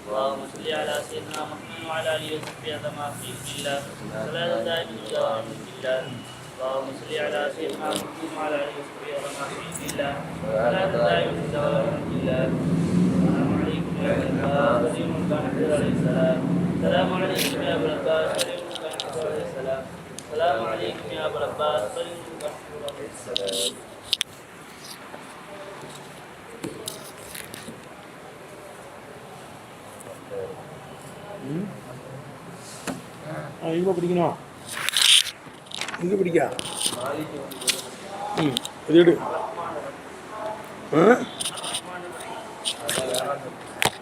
اللهم صل على سيدنا محمد وعلى اله وصحبه اجمعين في الله صلاة دائما بدوام الله. اللهم صل على سيدنا محمد وعلى اله وصحبه اجمعين في الله صلاة دائما بدوام الله. السلام عليكم يا ابا العباس عليه السلام. السلام عليكم يا ابا العباس عليه السلام. السلام عليكم يا ابا العباس عليه السلام. எங்கே பிடிக்கணும், எங்கே பிடிக்கா? இது எடு.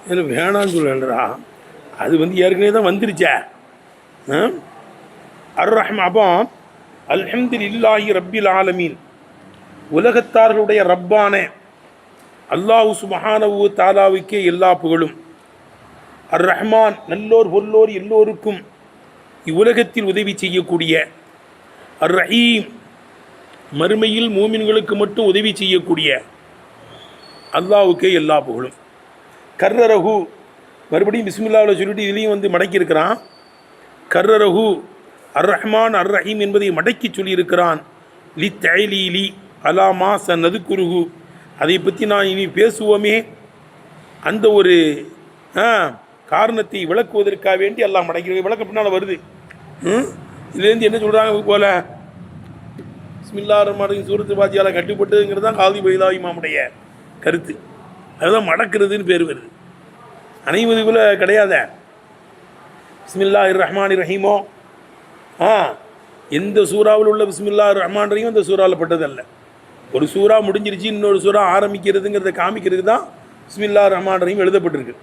இதில் வேணான்னு சொல்லன்றா, அது ஏற்கனவே தான் வந்துருச்சே. அர்-ரஹ்மான். அப்போ அல்ஹம்துலில்லாஹி ரப்பில் ஆலமீன், உலகத்தார்களுடைய ரப்பான அல்லாஹ் சுப்ஹானஹு வ தஆலாவுக்கே எல்லா புகழும். அர்-ரஹ்மான், நல்லோர் பொல்லோர் எல்லோருக்கும் இவ்வுலகத்தில் உதவி செய்யக்கூடிய. அர்-ரஹீம், மறுமையில் மூமின்களுக்கு மட்டும் உதவி செய்யக்கூடிய அல்லாஹ்வுக்கே எல்லா புகழும். கர்ரரஹு, மறுபடியும் பிஸ்மில்லாவில் சொல்லிட்டு இதுலேயும் மடக்கியிருக்கிறான். கர்ரரஹு அர்-ரஹ்மான் அர்-ரஹீம் என்பதை மடக்கி சொல்லியிருக்கிறான். லி தஅலீலி அலாமா சனதுகுருஹு, அதை பற்றி நான் இனி பேசுவோமே, அந்த ஒரு காரணத்தை விளக்குவதற்காக வேண்டி எல்லாம் மடக்கிறது. விளக்க பின்னால் வருது. இதுலேருந்து என்ன சொல்கிறாங்க போல, பிஸ்மில்லாஹிர் ரஹ்மானிர் ரஹீம் சூரத்து ஃபாத்திஹால கட்டுப்பட்டதுங்கிறது தான் காதி பைலாவி இமாமுடைய கருத்து. அதுதான் மடக்கிறதுன்னு பேர் வருது. அனைவது போல கிடையாத. பிஸ்மில்லாஹிர் ரஹ்மானிர் ரஹீமோ எந்த சூறாவில் உள்ள பிஸ்மில்லாஹிர் ரஹ்மான் ரஹீம் அந்த சூறாவில் பட்டதல்ல. ஒரு சூறா முடிஞ்சிருச்சு, இன்னொரு சூறா ஆரம்பிக்கிறதுங்கிறத காமிக்கிறதுக்கு தான் பிஸ்மில்லாஹிர் ரஹ்மான் ரஹீம் எழுதப்பட்டிருக்கு.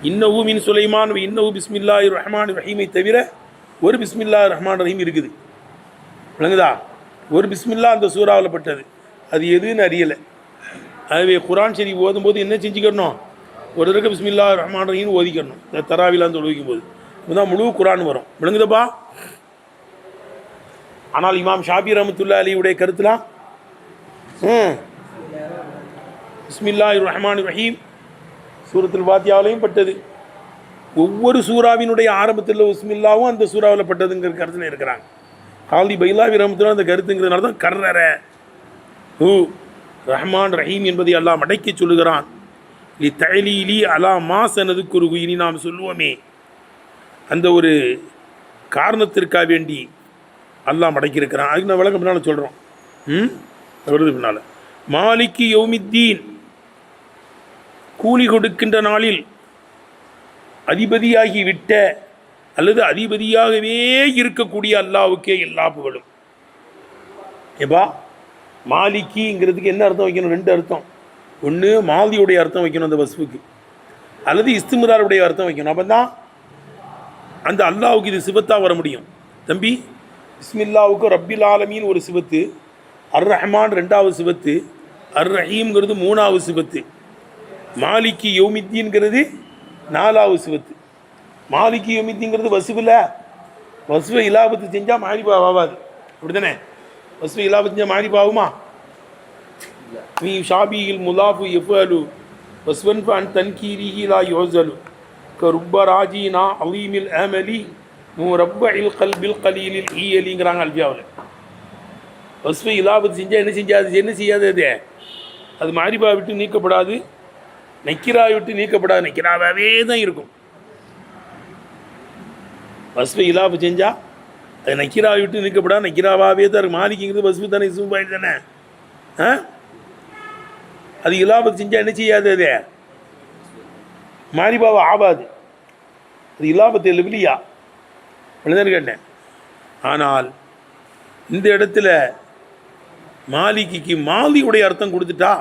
இன்னஹு மின் சுலைமான் இன்னஹு பிஸ்மில்லாஹிர் ரஹ்மானிர் ரஹீமை தவிர ஒரு பிஸ்மில்லாஹிர் ரஹ்மான் ரஹீம் இருக்குது. விளங்குதா? ஒரு பிஸ்மில்லா அந்த சூறாவில் பட்டது. அது எதுன்னு அறியலை. அதுவே குரான் ஷரீஃப் ஓதும்போது என்ன செஞ்சுக்கணும், ஒரு தடவை பிஸ்மில்லாஹிர் ரஹ்மான் ரஹீம் ஓதிக்கணும். இந்த தராவிலாம் தொழுவிக்கும் போது இப்போதான் முழு குரான் வரும். விளங்குதப்பா? ஆனால் இமாம் ஷாபி ரஹ்மத்துல்லாஹி அலைஹியுடைய கருத்துலாம் பிஸ்மில்லாஹிர் ரஹ்மானிர் ரஹீம் சூரத்துல் ஃபாத்திஹாவிலையும் பட்டது. ஒவ்வொரு சூறாவினுடைய ஆரம்பத்தில் பிஸ்மில்லாவும் அந்த சூறாவில் பட்டதுங்கிற கருத்தில் இருக்கிறாங்க. காதி பைலாவி ரஹ்மத்துல்லாஹி அந்த கருத்துங்கிறதுனால தான் கர்ரர ஹூ ரஹ்மான் ரஹீம் என்பதை அல்லாஹ் மடக்கி சொல்லுகிறான். லி தஅலீலி அலா மா சனதுகுருஹு, இனி நாம் சொல்லுவோமே அந்த ஒரு காரணத்திற்காக வேண்டி அல்லாஹ் மடக்கியிருக்கிறான். அதுக்கு நான் விளக்கம் பின்னால் சொல்கிறோம். வருது பின்னால். மாலிகி யௌமித்தீன், கூலி கொடுக்கின்ற நாளில் அதிபதியாகி விட்ட அல்லது அதிபதியாகவே இருக்கக்கூடிய அல்லாஹ்வுக்கே எல்லா புகழும். ஏப்பா, மாலிகிங்கிறதுக்கு என்ன அர்த்தம் வைக்கணும்? ரெண்டு அர்த்தம். ஒன்று மாலியுடைய அர்த்தம் வைக்கணும் அந்த வஸ்ஃபுக்கு, அல்லது இஸ்திம்ராருடைய அர்த்தம் வைக்கணும். அப்போ தான் அந்த அல்லாஹ்வுக்கு இது சிவத்தாக வர முடியும். தம்பி, பிஸ்மில்லாவுக்கு ரப்பில் ஆலமீன் ஒரு சிவத்து, அர் ரஹ்மான் ரெண்டாவது சிவத்து, அர் ரஹீம்ங்கிறது மூணாவது சிவத்து, மாலிகி யௌமித்தீன்கிறது நாலாவது சிவத்து. மாலிகி யௌமித்தீன்கிறது வசுவில், வசுவை இலாபத்து செஞ்சால் மாரிபா ஆகாது. அப்படி தானே? வசுவை இலாபத்து செஞ்சால் மாரிபா ஆகுமா? நீ ஷாபியில் முலாஃபு எஃபலு வஸ்வன் ஃபன் தன்கீரிஹி லா யோசலு கருப்ப ராஜீனா அலீமில் அமலி ரப்ப இல் கல்பில் கலீலில் ஈயலிங்கிறாங்க அல்பியாவில். வஸ்வை இலாபத்து செஞ்சால் என்ன செஞ்சாது? என்ன செய்யாது? அது மாரிபா விட்டு நீக்கப்படாது, நக்கிரா விட்டு நீக்கப்படாது, நக்கிராவே தான் இருக்கும். வஸ்வை இலாபு செஞ்சால் அது நக்கிரா விட்டு நீக்கப்படாது, நக்கிராவாகவே தான் இருக்கும். மாலிக்குங்கிறது வஸ்வு தானே, இசும்பாயிட்டு தானே. அது இலாபத்து செஞ்சால் என்ன செய்யாது? அது மாரிபாவை ஆபாது. அது இலாபத்து இல்லையா? அப்படிதானே கேட்டேன். ஆனால் இந்த இடத்துல மாலிக்கு மாலியுடைய அர்த்தம் கொடுத்துட்டா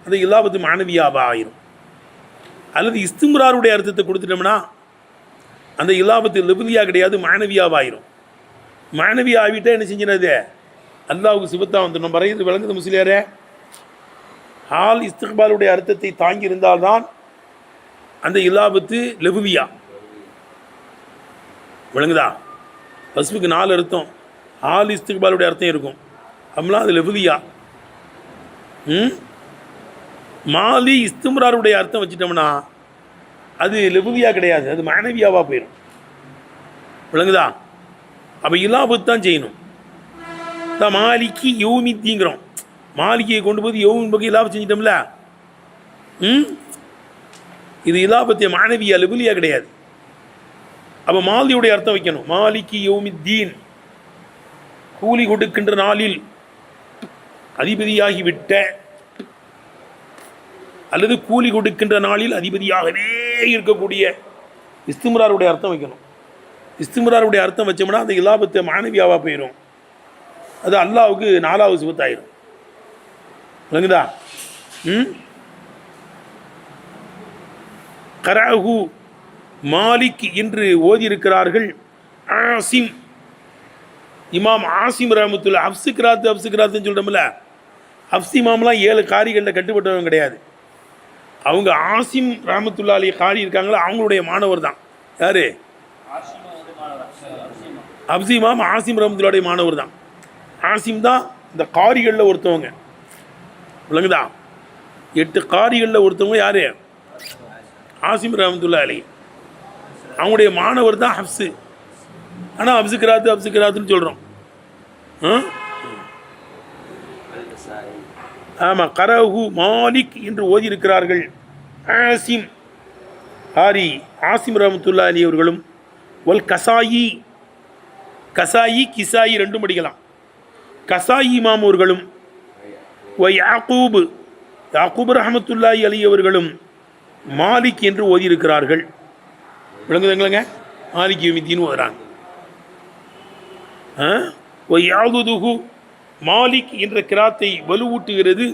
அது இலாபத்து மாணவியாவா ஆயிரும். அல்லது இஸ்திம்ராருடைய அர்த்தத்தை கொடுத்துட்டோம்னா அந்த இலாபத்து லெபுலியா கிடையாது, மாணவியாவா ஆயிரும். மாணவி ஆகிட்டா என்ன செஞ்சினது? அல்லாஹ்வுக்கு சிவத்தா வந்துடணும். பறையது விளங்குது முஸ்லியாரே? ஹால் இஸ்திக்பாலுடைய அர்த்தத்தை தாங்கி இருந்தால்தான் அந்த இலாபத்து லெபுவியா. விளங்குதா? பஸ்முக்கு 4 அர்த்தம். ஆல் இஸ்திக்பாலுடைய அர்த்தம் இருக்கும். அப்படிலாம் அது லெஃபுதியா. மாலி இஸ்திம்ராருடைய அர்த்தம் வச்சுட்டோம்னா அது லெஃபுதியா கிடையாது, அது மனவியாவாக போயிடும். விளங்குதா? அப்போ இலாபத்து தான் செய்யணும். தான் மாலிக்கு யௌமித்திங்கிறோம். மாலிக்கையை கொண்டு போது யௌமின் பக்கம் இலாபம் செஞ்சிட்டோம்ல. இது இலாபத்திய மாணவியா லெபுலியா கிடையாது. அப்போ மாலியுடைய அர்த்தம் வைக்கணும். மாலிக்கு யௌமித்தீன், கூலி கொடுக்கின்ற நாளில் அதிபதியாகிவிட்ட, அல்லது கூலி கொடுக்கின்ற நாளில் அதிபதியாகவே இருக்கக்கூடிய இஸ்திம்ராருடைய அர்த்தம் வைக்கணும். இஸ்திம்ராருடைய அர்த்தம் வச்சோம்னா அந்த இலாபத்தை மாணவியாவாக போயிடும். அது அல்லாவுக்கு 4வது சிபத்தாயிரும். விளங்குதா? கராஹு மாலிக் என்று ஓதியிருக்கிறார்கள் ஆசிம். இமாம் ஆசிம் ரஹ்மத்துல்லாஹி அப்சுக்ராத்துன்னு சொல்கிறோம்ல, அப்ஸ் இமாம்லாம் 7 காரிகளில் கட்டுப்பட்டவங்க கிடையாது. அவங்க ஆசிம் ரஹ்மத்துல்லாஹி அலைஹி காரி இருக்காங்களா, அவங்களுடைய மாணவர் தான். யாரு? அப்ஸ் இமாம் ஆசிம் ரஹ்மத்துல்லாஹி மாணவர் தான். ஆசிம் தான் இந்த காரிகளில் ஒருத்தவங்க. விளங்குதா? 8 காரிகளில் ஒருத்தவங்க யாரு? ஆசிம் ரஹ்மத்துல்லாஹி அலைஹி. அவங்களுடைய மாணவர் தான் ஹப்ஸு. ஆனால் அப்சுக்ராத்துன்னு சொல்கிறோம். ஆமாம், கரஹு மாலிக் என்று ஓதியிருக்கிறார்கள் ஆசிம் ஹாரி ஆசிம் ரஹ்மத்துல்லாஹி அலைஹி அவர்களும். ஒல் கசாயி கிசாயி ரெண்டும் படிக்கலாம். கசாயி இமாம் அவர்களும் யாக்கூப் ரஹ்மத்துல்லாஹி அலைஹி அவர்களும் மாலிக் என்று ஓதியிருக்கிறார்கள். விளங்குதுங்களங்க? மாலிக் யௌமித்தீன் ஓதுறாங்க. யாதுதுஹு மாலிக் என்ற கிராத்தை வலுவூட்டுகிறது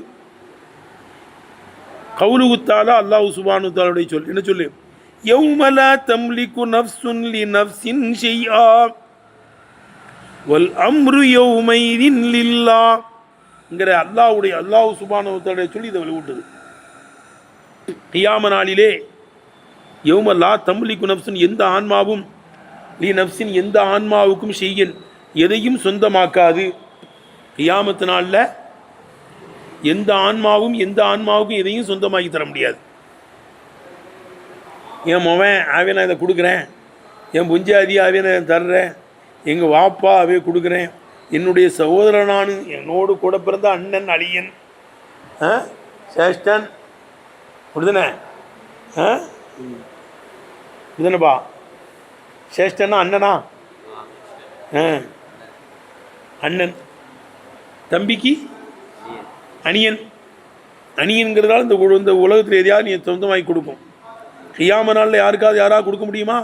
கவுலுஹு தஆலா, அல்லாஹ் சுப்ஹானஹு வ தஆலாவுடைய சொல். என்ன சொல்லு? யௌம லா தம்லிகு நஃப்ஸுன் லிநஃப்ஸின் ஷைஆ வல் அம்ரு யௌமைதின் லில்லாஹ்ங்கிற அல்லாஹ் சுப்ஹானஹு வ தஆலாவுடைய சொல்லி இதை வலுவூட்டுது. கியாம நாளிலே யௌம லா தம்லிகு நஃப்ஸுன், எந்த ஆன்மாவும், லி நஃப்ஸின் எந்த ஆன்மாவுக்கும் ஷையன் எதையும் சொந்தமாக்காது. கியாமத்து நாளில் எந்த ஆன்மாவுக்கும் எதையும் சொந்தமாக்கி தர முடியாது. என் மவன் ஆவே நான் இதை கொடுக்குறேன், என் புஞ்சாதி ஆவே நான் தர்றேன், எங்கள் வாப்பா ஆவே கொடுக்குறேன், என்னுடைய சகோதரனானு, என்னோடு கூட பிறந்த அண்ணன் அழியன் சேஷ்டன் கொடுத்தனே இதுனப்பா சேஷ்டன்னா அண்ணனா? அண்ணன். தம்பிக்கு அணியன்கிறதால இந்த உலகத்தில் எதையாவது நீ சொந்தமாகி கொடுக்கும். கியாம நாளில் யாராவது கொடுக்க முடியுமா?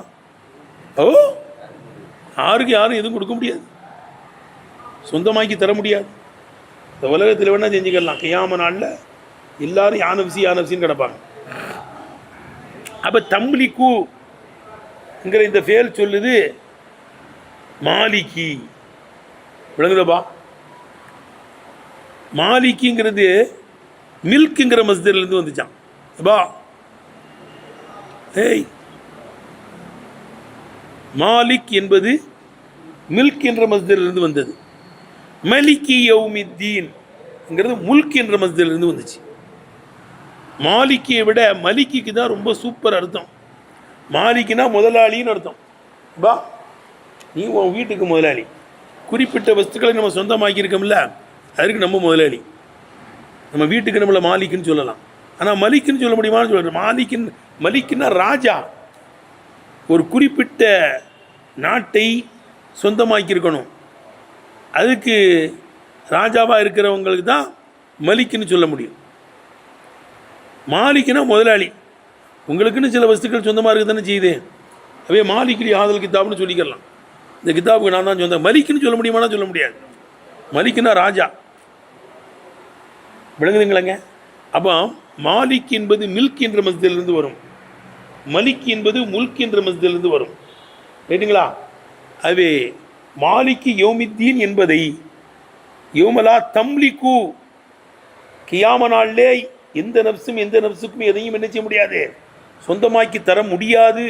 யாரும் எதுவும் கொடுக்க முடியாது, சொந்தமாக்கி தர முடியாது. இந்த உலகத்தில் வேணால் செஞ்சுக்கலாம். கியாம நாளில் எல்லாரும் யானப்சின்னு கிடப்பாங்க. அப்போ தம்லிக்குங்கிற இந்த ஃபேல் சொல்லுது மாலிக்கி. விளங்குதப்பா? மாலிக்கிங்கிறது மில்க்குங்கிற மஸ்தர்லேருந்து வந்துச்சான். அப்பா மாலிக் என்பது மில்க் என்ற மஸ்தரிலிருந்து வந்தது. மலிக்கி யௌமித்தீன்ங்கிறது முல்க் என்ற மஸ்தரிலிருந்து வந்துச்சு. மாலிக்கியை விட மலிக்கிக்கு தான் ரொம்ப சூப்பர் அர்த்தம். மாலிக்கினா முதலாளின்னு அர்த்தம். பா, நீ உன் வீட்டுக்கு முதலாளி. குறிப்பிட்ட வஸ்துக்களை நம்ம சொந்தமாக்கியிருக்கோம்ல, அதுக்கு நம்ம முதலாளி. நம்ம வீட்டுக்கு நம்மளை மாலிக்குன்னு சொல்லலாம். ஆனால் மலிக்குன்னு சொல்ல முடியுமான்னு சொல்கிறேன். மலிக்குன்னா ராஜா. ஒரு குறிப்பிட்ட நாட்டை சொந்தமாக்கியிருக்கணும், அதுக்கு ராஜாவாக இருக்கிறவங்களுக்கு தான் மலிக்குன்னு சொல்ல முடியும். மாலிக்குன்னா முதலாளி. உங்களுக்குன்னு சில வஸ்துக்கள் சொந்தமாக இருக்குது தானே செய்யுது. அவே மாலிக்குலி ஆதல் கித்தாப்னு சொல்லிக்கலாம். இந்த கித்தாபுக்கு நான் தான் சொந்தம். மலிக்குன்னு சொல்ல முடியுமானா சொல்ல முடியாது. மலிக்குன்னா ராஜா. விளங்குதுங்களங்க? அப்போ மாலிக் என்பது மில்க் என்ற மஸ்திலிருந்து வரும், மலிக் என்பது முல்க் என்ற மஸ்திலிருந்து வரும். ரைட்டுங்களா? அதுவே மாலிக்கு யௌமித்தீன் என்பதை யௌமலா தம்லிக்கு, கியாம நாளிலே எந்த நப்சுக்கும் எதையும் என்ன செய்ய முடியாது, சொந்தமாக்கி தர முடியாது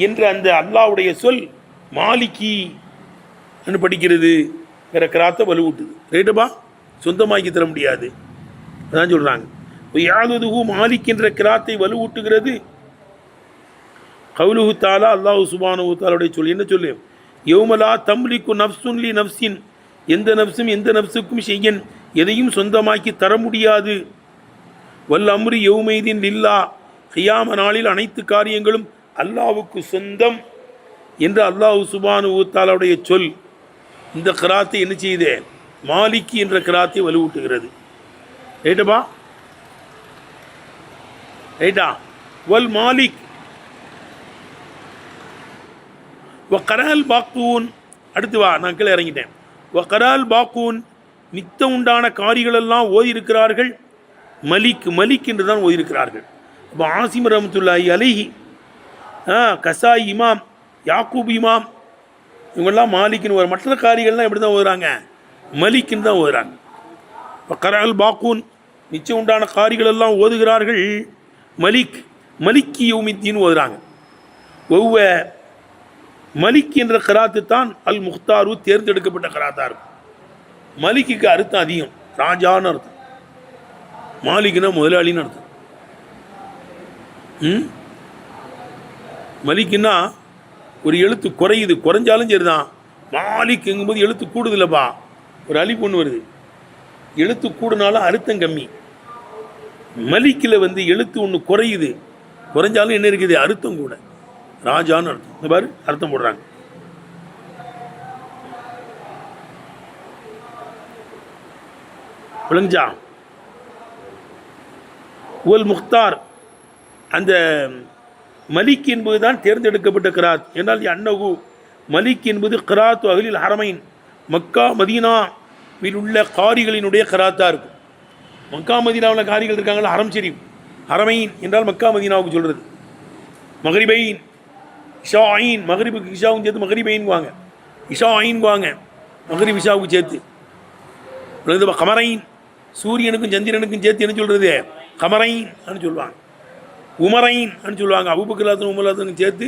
என்ற அந்த அல்லாஹ்வுடைய சொல் மாலிக்கி படிக்கிறது கிராத்தை வலுவூட்டுது. ரைட்டுப்பா, சொந்தமாக்கி தர முடியாது. அதான் சொல்கிறாங்க. யாதுதுகு மாலிக் என்ற கிராத்தை வலுவூட்டுகிறது கவுலுஹு தாலா, அல்லாஹு சுப்ஹானஹு தஆலாவுடைய சொல். என்ன சொல்லு? யௌமலா தம்லிக்கு நஃப்சுன் லி நஃப்சின், எந்த நஃப்ஸும் எந்த நஃப்ஸுக்கும் செய்யன் எதையும் சொந்தமாக்கி தர முடியாது. வல் அம்ரி யௌமைதீன் லில்லா, கியாம நாளில் அனைத்து காரியங்களும் அல்லாஹ்வுக்கு சொந்தம் என்று அல்லாஹு சுப்ஹானஹு தஆலாவுடைய சொல் இந்த கிராத்தை என்ன செய்யுது? மாலிக்கி என்ற கிராத்தை வலுவூட்டுகிறது. ரைட்டப்பா, ரைட்டா. வல் மாலிக் வக்கரால் பாக்கூன். அடுத்து வா, நான் கீழே இறங்கிட்டேன். வக்கரால் பாக்கூன், மித்த உண்டான காரிகளெல்லாம் ஓதியிருக்கிறார்கள் மலிக், மலிக் என்று தான் ஓதியிருக்கிறார்கள். அப்போ ஆசிம் ரஹ்மத்துல்லாஹி அலைஹி, கசாய் இமாம், யாக்கூப் இமாம், இவங்கெல்லாம் மாலிக்னு வரும். மற்ற காரிகள்லாம் எப்படி தான் ஓதுறாங்க? மலிக்னு தான் ஓதுறாங்க. வக்கரால் பாக்கூன், மிச்சம் உண்டான காரிகளெல்லாம் ஓதுகிறார்கள் மலிக், மலிக்கி யௌமித்தீன் ஓதுறாங்க. ஒவ்வொரு மலிக் என்ற கராத்து தான் அல் முக்தாரு, தேர்ந்தெடுக்கப்பட்ட கராத்தா இருக்கும். மலிக்கு அர்த்தம் அதிகம், ராஜான்னு அர்த்தம். மாலிக்னா முதலாளின்னு அர்த்தம். மலிக்குன்னா ஒரு எழுத்து குறையுது, குறைஞ்சாலும் சரிதான். மாலிக் எங்கும்போது எழுத்து கூடுதில்லப்பா, ஒரு அலிப் ஒன்று வருது. எழுத்து கூடுனாலும் அர்த்தம் கம்மி. மலிக்கில் எழுத்து ஒன்று குறையுது, குறைஞ்சாலும் என்ன இருக்குது? அர்த்தம் கூட. ராஜான்னு அர்த்தம். இந்த பாரு அர்த்தம் போடுறாங்க. விளங்குச்சா? உல் முக்தார், அந்த மலிக் என்பதுதான் தேர்ந்தெடுக்கப்பட்ட கிராத். என்றால் அன்னகு மலிக் என்பது கிராத் அகலில் ஹரமைன், மக்கா மதீனாவில் உள்ள காரிகளினுடைய கிராத்தா இருக்கும். மக்கா மதீனாவில் காரிகள் இருக்காங்களா, ஹரம் ஷரீஃப். ஹரமைன் என்றால் மக்கா மதீனாவுக்கு சொல்றது. மகரிபைன், இஷா ஐன், மகரிபுக்கு இஷாவும் சேர்த்து மகரிபைன் வாங்க, இஷா ஐன் வாங்க, மகரிப் இஷாவுக்கு சேர்த்து. கமரைன், சூரியனுக்கும் சந்திரனுக்கும் சேர்த்து என்ன சொல்றது? கமரைன் சொல்லுவாங்க. உமரைன் சொல்லுவாங்க. அபூபக்கர் உமர் சேர்த்து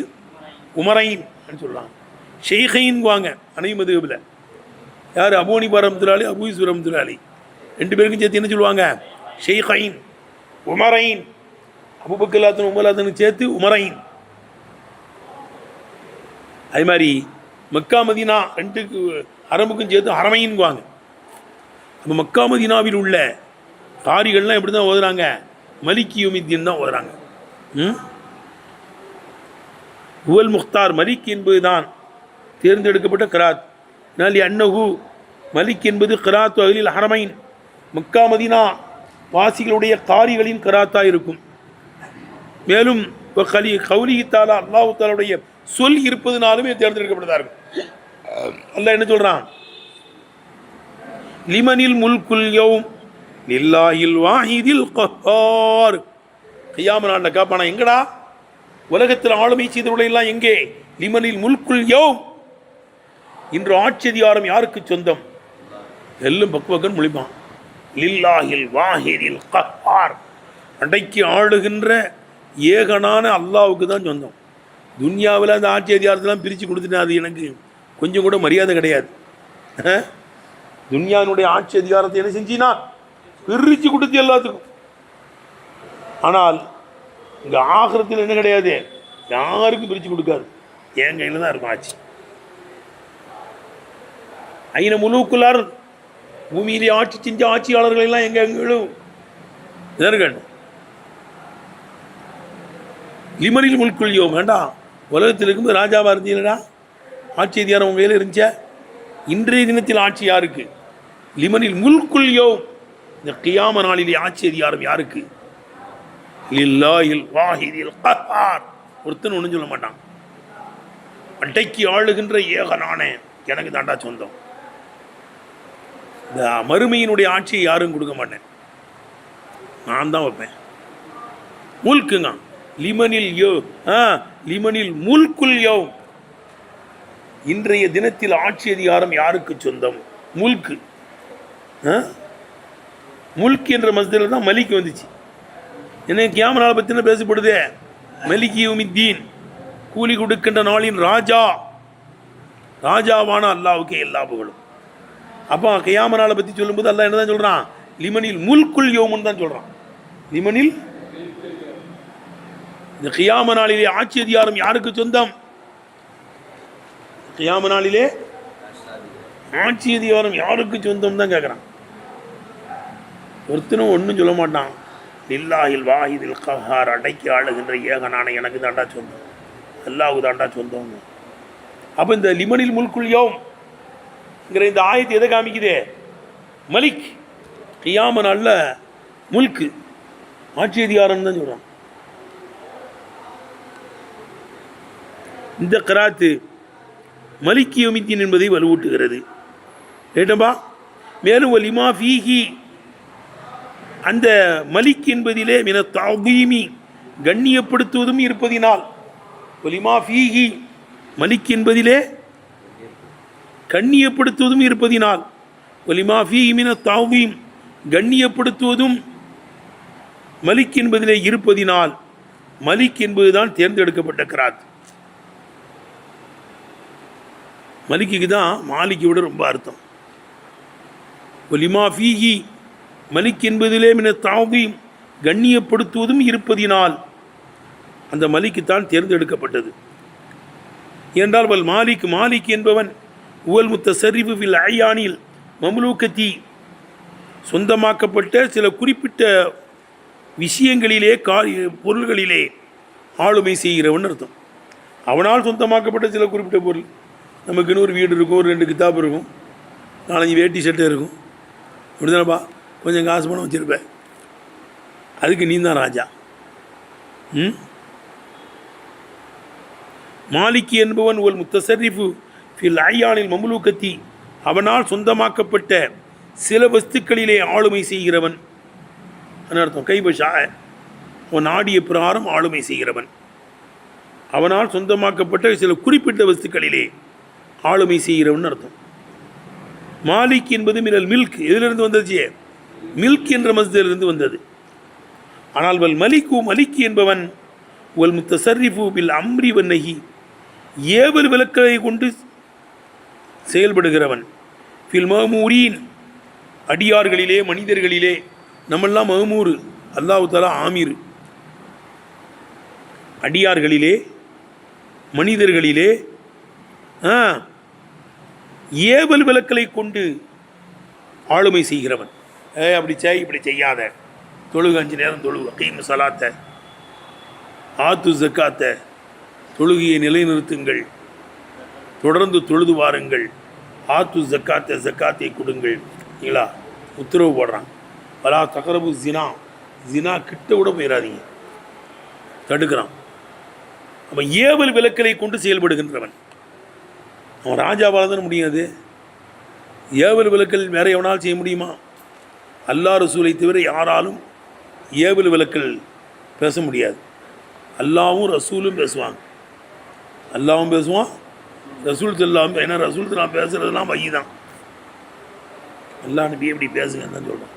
உமரைன் சொல்லுவாங்க. ஷெய்கைன் வாங்க அனைவரும் மதுஹபில். யார்? அபூ ஹனீஃபா ரஹ்மத்துல்லாஹி, அபூ யூசுப் ரஹ்மத்துல்லாஹி, ரெண்டு பேருக்கும் சேர்த்து என்ன சொல்லுவாங்க? ஷெய்கைன், உமரைன். அபூபக்கர் உமர் சேர்த்து உமரைன். அது மாதிரி மக்கா மதீனா ரெண்டுக்கு ஹரமுக்கும் சேர்த்து ஹரமைன்வாங்க. அப்போ மக்கா மதீனாவில் உள்ள காரிகள்லாம் எப்படி தான் ஓதுறாங்க? மலிக்கி யௌமித்தீன் தான் ஓதுறாங்க. உவல் முக்தார், மலிக் என்பது தான் தேர்ந்தெடுக்கப்பட்ட கிராத். நாளி அன்னஹு, மலிக் என்பது கிராத்து அகலில் ஹரமைன், மக்கா மதீனா வாசிகளுடைய காரிகளின் கிராத்தாக இருக்கும். மேலும் கௌலி தாலா, அல்லாஹ் தாலாவுடைய சொல் இருப்பதுனாலுமே தேர்ந்தெடுக்கப்பட்டதா இருக்கும். அல்லாஹ் என்ன சொல்றான்? லிமனில் முல்குல் யௌம் லில்லாஹில் வாஹிதில் கஹ்ஹார். கியாமத் நாள்ல கேட்பானா, எங்கடா உலகத்தில் ஆளுமை செய்தவர்கள் எல்லாம் எங்கே? லிமனில் முல்குல் யௌம், இன்று ஆட்சி அதிகாரம் யாருக்கு சொந்தம்? எல்லாம் பக்வகன் மொழிப்பான். லில்லாஹில் வாஹிதில் கஹ்ஹார், அடக்கி ஆளுகின்ற ஏகனான அல்லாஹ்வுக்கு தான் சொந்தம். துன்யாவில் அந்த ஆட்சி அதிகாரத்தெல்லாம் பிரித்து கொடுத்துட்டேன், அது எனக்கு கொஞ்சம் கூட மரியாதை கிடையாது. துன்யாவினுடைய ஆட்சி அதிகாரத்தை என்ன செஞ்சினா பிரித்து கொடுத்து எல்லாத்துக்கும். ஆனால் இங்கே ஆகிரத்தில் என்ன கிடையாது, யாருக்கும் பிரித்து கொடுக்காது. என் கையில் தான் இருக்கும் ஆட்சி. ஐன முழுக்குள்ளார், பூமியிலே ஆட்சி செஞ்ச ஆட்சியாளர்கள் எல்லாம் எங்களும் இதர்கள் லிமனில் முல்குள்ளியோ வேண்டாம். உலகத்தில் இருக்கும்போது ராஜாவாக இருந்தீங்களா, ஆட்சி அதிகாரம் உங்கள் கையில் இருந்துச்சா? இன்றைய தினத்தில் ஆட்சி யாருக்கு? லிமனில் முல்குள்ளியோ, இந்த கியாம நாளிலே ஆட்சி அதிகாரம் யாருக்கு? லில்லாஹில் வாஹிதில் கஹ்ஹார். ஒருத்தன் ஒன்றும் சொல்ல மாட்டான். அடக்கி ஆளுகின்ற ஏகனான எனக்கு தாண்டா சொந்தம். இந்த மறுமையினுடைய ஆட்சியை யாரும் கொடுக்க மாட்டேன், நான் தான் வைப்பேன். முல்குங்க லிமனில் யோ, லிமனில் முல்குல் யோ, இன்றைய தினத்தில் ஆட்சி அதிகாரம் யாருக்கு சொந்தம்? முல்கு. முல்க் என்ற மஸ்தரில் தான் மலிக் வந்துச்சு. என்ன கியாமத் நாள் பற்றின பேசப்படுது? மலிகி யௌமித்தீன், கூலி கொடுக்கின்ற நாளின் ராஜா. ராஜாவான அல்லாவுக்கே எல்லா புகழும். அப்போ கியாம நாளை பற்றி சொல்லும்போது அல்லாஹ் என்ன தான் சொல்கிறான்? லிமனில் முல்குல் யோமுன்னு தான் சொல்கிறான். லிமனில், இந்த கியாம நாளிலே ஆட்சி அதிகாரம் யாருக்கு சொந்தம்? கியாம நாளிலே ஆட்சி அதிகாரம் யாருக்கு சொந்தம் தான் கேட்குறான். ஒருத்தனும் ஒன்றும் சொல்ல மாட்டான். லில்லாஹில் வாஹிதில் கஹார், அடைக்கி ஆளுகின்ற ஏகனான எனக்கு தாண்டா சொந்தம், அல்லாஹ்வுக்கு தாண்டா சொந்தம். அப்போ இந்த லிமனில் முல்குல் யோம்ங்கிற இந்த ஆயத்தை எதை காமிக்குதே? மலிக், கியாம நாளில் முல்கு, ஆட்சி அதிகாரம் தான் சொல்கிறான். இந்த கிராத்து மலிக் யௌமித்தீன் என்பதை வலுவூட்டுகிறது. கேட்டப்பா. மேலும் வலிமா ஃபீஹி, அந்த மலிக் என்பதிலே மின தஅதீமி, கண்ணியப்படுத்துவதும் இருப்பதினால், வலிமா ஃபீஹி, மலிக் என்பதிலே கண்ணியப்படுத்துவதும் இருப்பதினால், வலிமா ஃபீஹி மின தஅதீம், கண்ணியப்படுத்துவதும் மலிக் என்பதிலே இருப்பதினால், மலிக் என்பதுதான் தேர்ந்தெடுக்கப்பட்ட கிராத். மலிக்கு தான் மாலிக்கை விட ரொம்ப அர்த்தம். ஒலிமா ஃபீஹி, மலிக் என்பதிலே மின தஅதீம், கண்ணியப்படுத்துவதும் இருப்பதினால் அந்த மலிக்குத்தான் தேர்ந்தெடுக்கப்பட்டது. என்றால் வல் மாலிக், மாலிக் என்பவன் உவல் முத்தஸர்ரிஃபு ஃபில் அயானில் மம்லூக்கத்தி, சொந்தமாக்கப்பட்ட சில குறிப்பிட்ட விஷயங்களிலே, பொருள்களிலே ஆளுமை செய்கிறவன் அர்த்தம். அவனால் சொந்தமாக்கப்பட்ட சில குறிப்பிட்ட பொருள், நமக்குன்னு ஒரு வீடு இருக்கும், ஒரு 2 கிதாப் இருக்கும், 4-5 வேட்டி சட்டை இருக்கும், அப்படிதானப்பா? கொஞ்சம் காசு பணம் வச்சுருப்பேன், அதுக்கு நீ தான் ராஜா. மாலிக் என்பவன் ஒரு முத்தஸர்ரிஃபு ஃபில் அயானில் மம்லூக்கத்தி, அவனால் சொந்தமாக்கப்பட்ட சில வஸ்துக்களிலே ஆளுமை செய்கிறவன் அர்த்தம். கைபஷா, அவன் ஆடிய பிரகாரம் ஆளுமை செய்கிறவன், அவனால் சொந்தமாக்கப்பட்ட சில குறிப்பிட்ட வஸ்துக்களிலே ஆளுமை செய்கிறவன் அர்த்தம். மாலிக் என்பது மினல் மில்க், எதிலிருந்து வந்தது? மில்க் என்ற மஸ்தரிலிருந்து வந்தது. ஆனால் வல் மலிக்கு, மலிக் என்பவன் வல் முத்தஸர்ரிஃபு பில் அம்ரி வன்னஹி, ஏவல் விலக்கலை கொண்டு செயல்படுகிறவன். ஃபில் மஹ்மூரீன், அடியார்களிலே, மனிதர்களிலே. நம்மெல்லாம் மஹ்மூரு, அல்லாஹ் தஆலா ஆமீர். அடியார்களிலே, மனிதர்களிலே ஏவல் விலக்கலை கொண்டு ஆளுமை செய்கிறவன். அப்படி செய், இப்படி செய்யாத, தொழுகு 5 நேரம் தொழுகு, கீம் சலாத்த, ஆத்து ஜக்காத்த, தொழுகையை நிலைநிறுத்துங்கள், தொடர்ந்து தொழுது வாருங்கள், ஆத்து ஜக்காத்த, ஜக்காத்தை கொடுங்கள். இல்லைங்களா? உத்தரவு போடுறான். பலா தகரபு ஜினா, ஜினா கிட்ட கூட போயிடாதீங்க, தடுக்கிறான். அவன் ஏவல் விலக்கலை கொண்டு செயல்படுகின்றவன். அவன் ராஜாவால் தான் முடியாது. ஏவல் விலக்கல் வேற எவனால் செய்ய முடியுமா? அல்லாஹ் ரசூலை தவிர யாராலும் ஏவல் விலக்கல் பேச முடியாது. அல்லாவும் ரசூலும் பேசுவாங்க, அல்லாவும் பேசுவான், ரசூல் சொல்லாம். ஏன்னா ரசூல் சொல்லாம் பேசுறதுலாம் வகி தான். அல்லாஹ் நபி எப்படி பேசுங்கன்னு தான் சொல்கிறான்.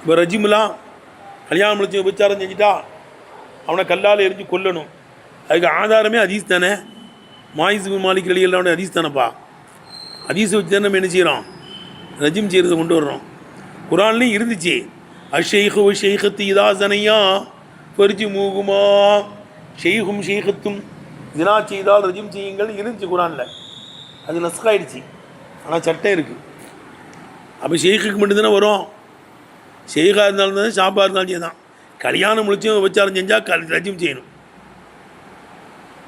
இப்போ ரஜிமுலாம் கல்யாணம் முடிச்சு விபச்சாரம் செஞ்சுட்டா அவனை கல்லால் எரிஞ்சு கொல்லணும். அதுக்கு ஆதாரமே ஹதீஸ் தானே. மாயிஸ் மாலிக் அலியல்லாவுடைய ஹதீஸ் தானேப்பா. ஹதீஸை வச்சு தானே நம்ம என்ன செய்கிறோம்? ரஜிம் செய்கிறத கொண்டு வர்றோம். குரான்லேயும் இருந்துச்சு, அஷெய்ஹு ஷெய்ஹத்து இதா ஜனையா பரிஜி மூகுமா, ஷெய்ஹும் ஷெய்ஹத்தும் ஜினா செய்தால் ரஜிம் செய்யுங்கள் இருந்துச்சு குரானில். அது நஸ்காயிடுச்சு, ஆனால் சட்டம் இருக்குது. அப்போ ஷெய்ஹுக்கு மட்டும்தானே வரும். ஷெய்ஹாக இருந்தாலும் தான், ஷாப்பாக இருந்தாலும் தான். கல்யாணம் முடிச்சும் விபச்சாரம் செஞ்சால் ரஜிம் செய்யணும்.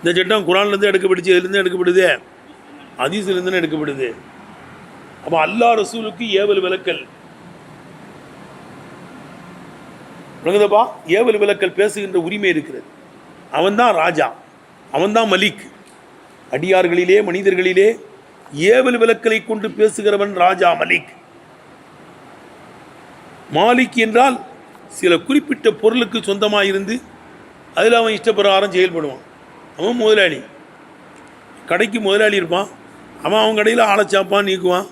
இந்த சட்டம் குரான்லேருந்து எடுக்கப்படுச்சு. இதுலேருந்து எடுக்கப்படுது, ஹதீஸ்லேருந்து எடுக்கப்படுது. அப்போ அல்லாஹ் ரசூலுக்கு ஏவல் விலக்கல் விளங்குதப்பா. ஏவல் விலக்கல் பேசுகின்ற உரிமை இருக்கிறது. அவன்தான் ராஜா, அவன்தான் மலிக். அடியார்களிலே, மனிதர்களிலே ஏவல் விலக்கலை கொண்டு பேசுகிறவன் ராஜா, மலிக். மாலிக் என்றால் சில குறிப்பிட்ட பொருளுக்கு சொந்தமாக இருந்து அதில் அவன் இஷ்டப்பிரகாரம் செயல்படுவான். அவன் முதலாளி, கடைக்கு முதலாளி இருப்பான். அவன் கடையில் ஆளை சாப்பான், நீக்குவான்,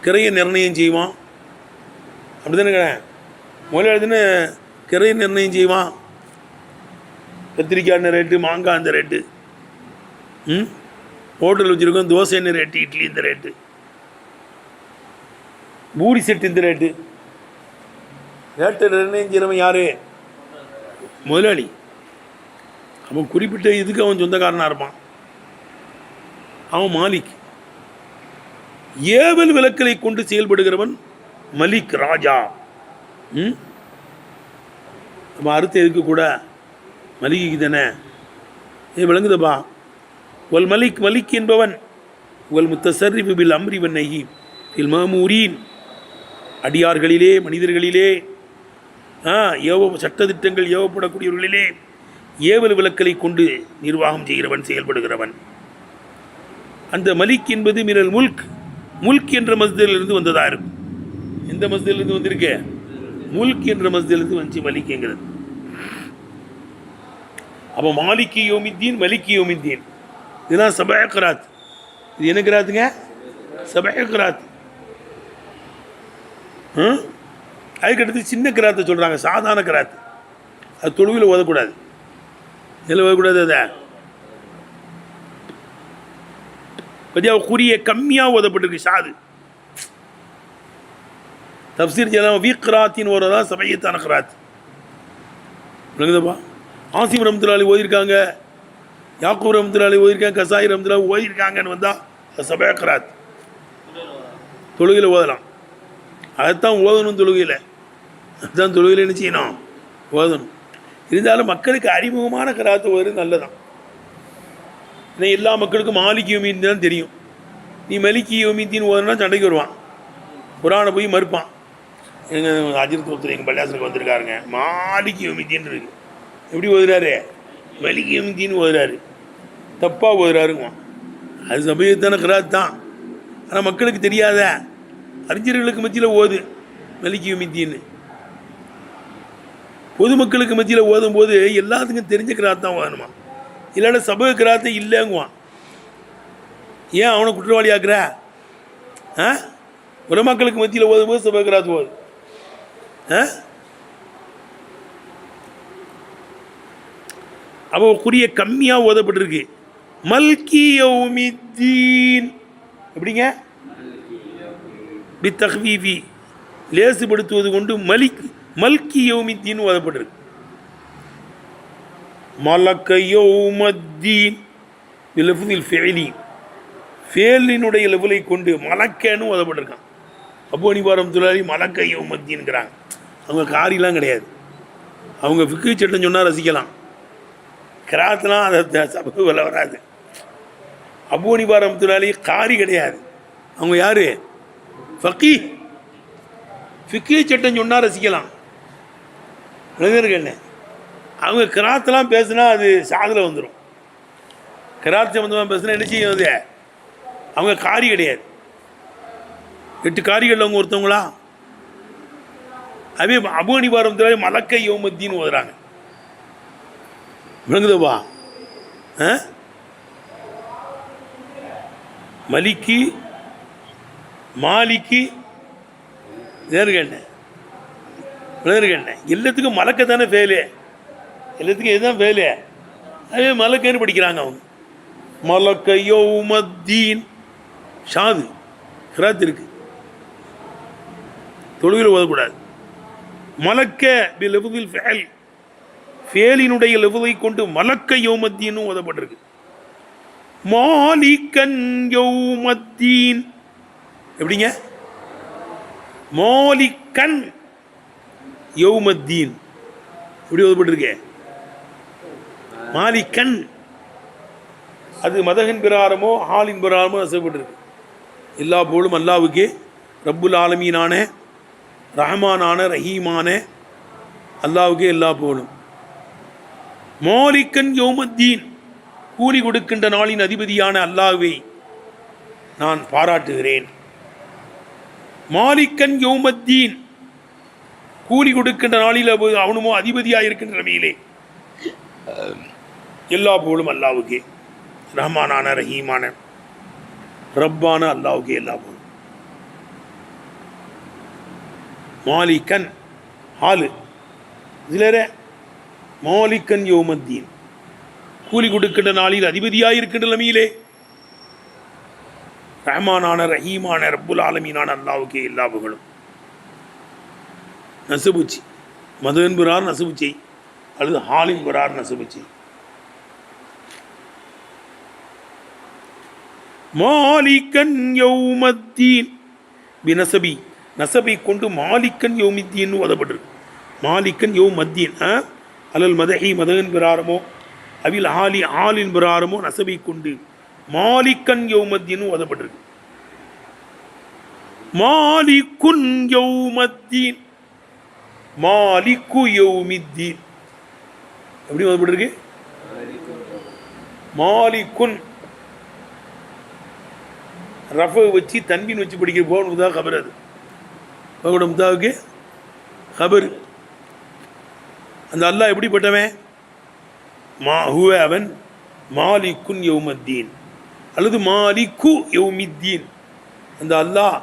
கிரையை நிர்ணயம் செய்வான். அப்படி தானே கடை முதலாளி தானே கிரையை நிர்ணயம் செய்வான். கத்திரிக்காய் அந்த ரேட்டு, மாங்காய் அந்த ரேட்டு, ம், ஹோட்டல் வச்சுருக்கோம், தோசை என்ன ரேட்டு, இட்லி இந்த ரேட்டு, பூரி செட் இந்த ரேட்டு. ரேட்டு நிர்ணயிக்கிறவன் யார்? முதலாளி. அவன் குறிப்பிட்ட இதுக்கு அவன் சொந்தக்காரனாக இருப்பான், அவன் மாலிக். ஏவல் விலக்கலை கொண்டு செயல்படுகிறவன் மலிக், ராஜா. நம்ம அறுத்து எதுக்கு கூட மலிக்கு தானே விளங்குதப்பா. ஒல் மலிக், மலிக் என்பவன் ஒல் முத்தசர்ரிஃபு பில் அம்ரி வன் நஹி ஃபில் மஅமூரீன், அடியார்களிலே மனிதர்களிலே சட்டத்திட்டங்கள் ஏவப்படக்கூடியவர்களிலே ஏவல் விலக்கலை கொண்டு நிர்வாகம் செய்கிறவன், செயல்படுகிறவன். அந்த மலிக் என்பது மினல் முல்க், முல்க் என்ற மஸ்திலிருந்து வந்ததாக இருக்கும். எந்த மஸ்திலிருந்து வந்திருக்கு? முல்க் என்ற மஸ்திலிருந்து வந்து மலிக்குங்கிறது. அப்போ மாலிகி யௌமித்தீன், மலிகி யௌமித்தீன், இதெல்லாம் சபா கிராத். இது என்ன கிராத்துங்க? சபா கிராத். அதுக்கடுத்து சின்ன கிராத்தை சொல்கிறாங்க, சாதாரண கிராத்து. அது தொழுவில் ஓதக்கூடாது. இதில் ஓதக்கூடாது. அதை பற்றி குறிய கம்மியாக ஓதப்பட்டிருக்கு. ஷாது தப்சீர் ஜலாம் வீக்ராத்தின் ஓரதான் சபையத்தான கிராத். விளங்குதப்பா. ஆசிம் ரஹ்மத்துல்லாஹி ஓதிருக்காங்க, யாக்கூப் ரஹ்மத்துல்லாஹி ஓதிருக்காங்க, கசாயி ரஹ்மத்துல்லாஹி ஓதிருக்காங்கன்னு வந்தால் அது சபா கிராத். தொழுகையில் ஓதலாம். அதைத்தான் ஓதணும் தொழுகையில். அதுதான் தொழுகையில் என்ன செய்யணும்? ஓதணும். இருந்தாலும் மக்களுக்கு அறிமுகமான கிராத்து ஓதுறது நல்லதான். ஏன்னா எல்லா மக்களுக்கும் மாலிக் யௌமித்தீன் தான் தெரியும். நீ மலிக் யௌமித்தீன் ஓதுனா சண்டைக்கு வருவான், குரானை போய் மறுப்பான். எங்கள் அஜித் ஒருத்தர் எங்கள் பள்ளியாசனுக்கு வந்திருக்காருங்க, மாலிக் யௌமித்தீன் இருக்கு, எப்படி ஓதுறாரு? மலிக் யௌமித்தீன் ஓதுறாரு, தப்பாக ஓதுறாருங்குவான். அது சமயத்தான கிராத் தான். ஆனால் மக்களுக்கு தெரியாத அறிஞர்களுக்கு மத்தியில் ஓது மலிக் யௌமித்தீன். பொதுமக்களுக்கு மத்தியில் ஓதும் போது எல்லாத்துக்கும் தெரிஞ்ச கிராத் தான் ஓதணுமா, இல்லைன்னா சபக கிராத்தை இல்லைங்குவான். ஏன் அவனை குற்றவாளி ஆக்குற? உலமாக்களுக்கு மத்தியில் ஓதும்போது சபக கிராத் ஓது. அப்போ குறிய கம்மியாக ஓதப்பட்டிருக்கு. மல்கி யௌமித்தீன் எப்படிங்க? பி தஹ்வீஃபி, லேசுபடுத்துவது கொண்டு மலிக், மல்கி யௌமித்தீன் ஓதப்பட்டிருக்கு. மலக்க யௌமத்தீன் லஃப்தில் ஃபிஅலி, ஃபேலினுடைய லெவலை கொண்டு மலக்கன்னு ஓதப்பட்டிருக்கான். அபூ ஹனீஃபா ரஹ்மத்துல்லாஹி மலக்க யௌமத்தீன்ங்கிறாங்க. அவங்க காரிலாம் கிடையாது. அவங்க ஃபிக்ஹ் சட்டம் சொன்னால் ரசிக்கலாம், கிராத்லாம் அதை சபை வர வராது. அபூ ஹனீஃபா ரஹ்மத்துல்லாஹி காரி கிடையாது. அவங்க யார்? ஃபகீஹ். ஃபிக்ஹ் சட்டம் சொன்னால் ரசிக்கலாம். என்ன அவங்க கிராத்தெல்லாம் பேசுனா அது சாதில் வந்துடும். கிராத் சம்பந்தமாக பேசுனா என்ன செய்யும்? அது அவங்க காரி கிடையாது. 8 காரிகள் அவங்க ஒருத்தவங்களா? அதே அபூ ஹனீஃபா ரஹ்மத்துல்லாஹி மலக்க யௌமத்தீன் ஓதுறாங்க. விளங்குதப்பா. மலிக்கி, மாலிக்கி, நேர்கண்ண எல்லாத்துக்கும் மலக்கத்தானே ஃபெயிலு. எல்லாத்துக்கும் இதுதான் ஃபெயிலு. அதே மலக்கன்னு படிக்கிறாங்க அவங்க. மலக்க யௌமத்தீன் ஷாது கிராத் இருக்கு, தொழுகையில் ஓதக்கூடாது. மலக்க பி லஃப்தில் ஃபிஅல், ஃபேலினுடைய லஃப்தை கொண்டு மலக்க யௌமத்தீன் ஓதப்பட்டிருக்கு. மாலிகன் யௌமத்தீன் எப்படிங்க? மாலிகன் யௌமத்தீன் எப்படி ஓதப்பட்டிருக்கு? மாலிகன். அது மதகின் பிரகாரமோ ஹாலின் பிரகாரமோ அசைப்பட்டிருக்கு. எல்லா போலும் அல்லாவுக்கே, ரப்புல் ஆலமீனான ரஹ்மானான ரஹீமான அல்லாவுக்கே எல்லா போலும். மாலிகன் யௌமத்தீன், கூலி கொடுக்கின்ற நாளின் அதிபதியான அல்லாஹ்வை நான் பாராட்டுகிறேன். மாலிகன் யௌமத்தீன், கூலி கொடுக்கின்ற நாளில் அவனுமோ அதிபதியாக இருக்கின்ற நிலையிலே எல்லா புகழும் அல்லாவுக்கே, ரஹ்மானான ரஹீமான ரப்பான அல்லாவுக்கே எல்லா புகழும். மாலிகன் ஹாலு இதில் மாலிகன் யௌமத்தீன், கூலி கொடுக்கின்ற நாளில் அதிபதியாக இருக்கின்ற நிலைமையிலே ரஹ்மானான ரஹீமான ரப்புல் ஆலமீனான அல்லாவுக்கே எல்லா புகழும். நசுபுச்சி மது என்பார் நசுபுச்சி அல்லது ஹாலின் பெறார் நசுபுச்சி. மாலிகன் யௌமத்தீன் பினசபி, நசபை கொண்டு மாலிக்கன் யௌமித்தீன் ஓதப்பட்டிருக்கு. மாலிக்கன் யௌமத்தீன் அலல் மதஹி மதன் பிராரமோ அவில் ஆலி ஆலின் பிராரமோ நசபை கொண்டு மாலிக்கன் யௌமத்தீன் ஓதப்பட்டிருக்கு. மாலிக்குன் யௌமத்தீன், மாலிக்கு யௌமித்தீன் எப்படி ஓதப்பட்டிருக்கு? மாலிக்குன் ரஃபை வச்சு தன்வீன் வச்சு படிக்கிற போன் முதா கபர். அது அவங்களோட முதாவுக்கு கபர். அந்த அல்லாஹ் எப்படிப்பட்டவன்? ஹுவ அவன் மாலிக்குன் யௌமத்தீன் அல்லது மாலிக்கு யௌமித்தீன். அந்த அல்லாஹ்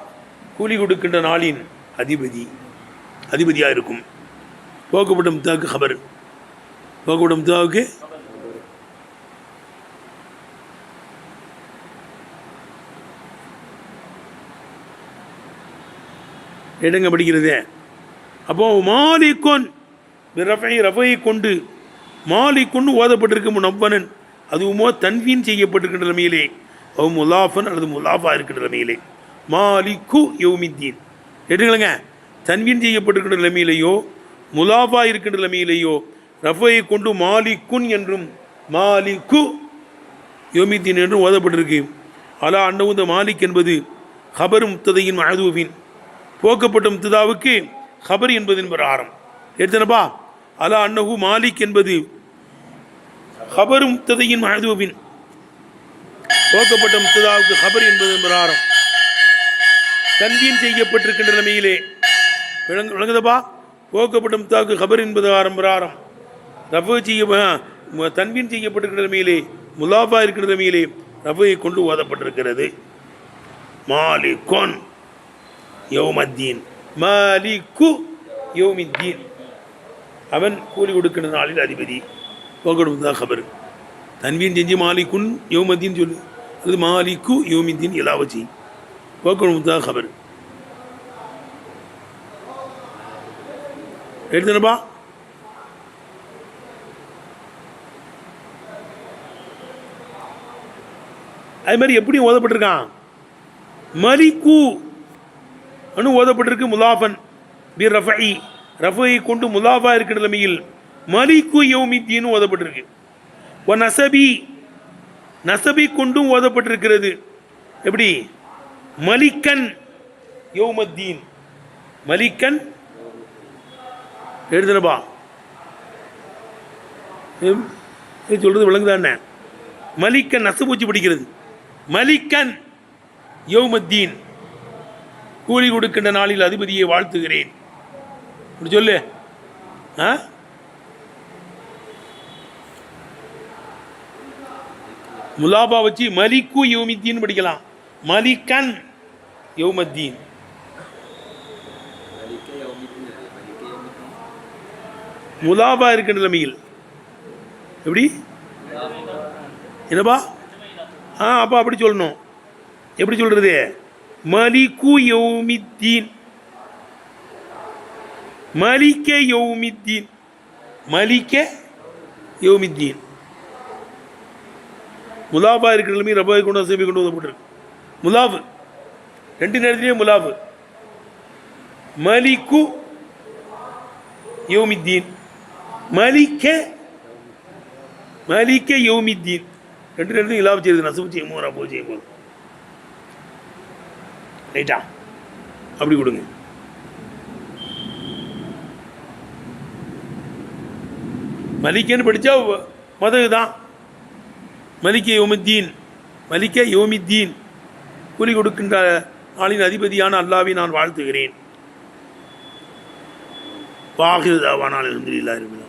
கூலி கொடுக்கின்ற நாளின் அதிபதியாக இருக்கும். போக்கப்பட்ட முத்தாவுக்கு கபர். போக்கப்பட்ட முத்தாவுக்கு இடங்க படிக்கிறதே. அப்போ மாலிக்குன் ரஃபை கொண்டு மாலிக்குன்னு ஓதப்பட்டிருக்கு. முனவ்வனன் அதுவுமோ தன்வீன் செய்யப்பட்டிருக்கின்ற நிலைமையிலே, அவ் முலாஃபன் அல்லது முலாஃபா இருக்கின்ற நிலைமையிலே. மாலிக்கு யௌமித்தீன் எடுங்களங்க. தன்வீன் செய்யப்பட்டிருக்கின்ற நிலைமையிலேயோ முலாஃபா இருக்கின்ற நிலைமையிலேயோ ரஃபை கொண்டு மாலிக்குன் என்றும் மாலிக்கு யௌமித்தீன் என்றும் ஓதப்பட்டிருக்கு. அலா அன்னவு இந்த மாலிக் என்பது ஹபர் முப்ததையின் மஹதூபின், போக்கப்பட்ட முப்ததாவுக்கு ஹபர் என்பதின் பிரகாரம் எடுத்தனப்பா. அலா அன்னஹு மாலிக் என்பது ஹபர் முப்ததையின் மஹதூபின், போக்கப்பட்ட முப்ததாவுக்கு ஹபர் என்பதின் பிரகாரம் தன்வீன் செய்யப்பட்டிருக்கின்ற நிலைமையிலே விளங்குதப்பா. போக்கப்பட்ட முப்தாவுக்கு ஹபர் என்பது பிரகாரம் ரஃபு செய்ய தன்வீன் செய்யப்பட்டிருக்கின்ற நிலைமையிலே முலாஃபா இருக்கிற நிலைமையிலே ரஃபை கொண்டு ஓதப்பட்டிருக்கிறது. மாலிக்குன் யௌமத்தீன், மாலிக்கு யௌமித்தீன் அவன் கூலி கொடுக்கின்ற நாளில் அதிபதி. போக்கெடுப்பதா ஹபர். தன்வீன் செஞ்சு மாலிக்குன் யௌமத்தீன் சொல்லு, அது மாலிக்கு யௌமித்தீன் இலாவச்சி. போக்கெடுப்பதா ஹபர் எடுத்தனப்பா. அது மாதிரி எப்படி ஓதப்பட்டிருக்கான்? மலிக்கு அனு ஓதப்பட்டிருக்கு. முலாஃபன் பி ரஃபை, ரஃபை கொண்டு முலாஃபா இருக்கிற நிலைமையில் மலிக்கு யௌமித்தீன் ஓதப்பட்டிருக்கு. ஒ நசபி, நசபி கொண்டும் ஓதப்பட்டிருக்கிறது. எப்படி? மலிக்கன் யௌமத்தீன், மலிக்கன் எழுதுனப்பா. சொல்றது விளங்குதானே? மலிக்கன் நசபூச்சி படிக்கிறது. மலிக்கன் யௌமத்தீன் கூலி கொடுக்கின்ற நாளில் அதிபதியை வாழ்த்துகிறேன் சொல்லு. முலாபா வச்சு மலிக்கு யௌமித்தீன் படிக்கலாம். மலிக்கன் யௌமத்தீன் முலாபா இருக்கின்ற நிலைமையில் எப்படி என்னப்பா? அப்பா அப்படி சொல்லணும். எப்படி சொல்றது? மலிக்கு யௌமித்தீன், மலிக்க யௌமித்தீன், மலிக்க யௌமித்தீன் முலாஃபா இருக்கிற நிலைமை ரபாவை கொண்டு சேவை கொண்டு ஓதப்பட்டிருக்கு. முலாஃபு ரெண்டு நேரத்திலேயே முலாஃபு. மலிக்கு யௌமித்தீன், மலிக்க மலிக்க யௌமித்தீன் ரெண்டு நேரத்தையும் இலாபம் செய்யுது. நசுப்பு செய்யும் போது ரபோ செய்யும் போது ரைட்டா அப்படி கொடுங்க. மலிக்கன்னு படித்தா மதகு தான். மலிக்க யௌமித்தீன், மலிக்க யௌமித்தீன் கூலி கொடுக்கின்ற நாளின் அதிபதியான அல்லாஹ்வை நான் வாழ்த்துகிறேன். வாஹிர் தாவானா அல்ஹம்துலில்லாஹி.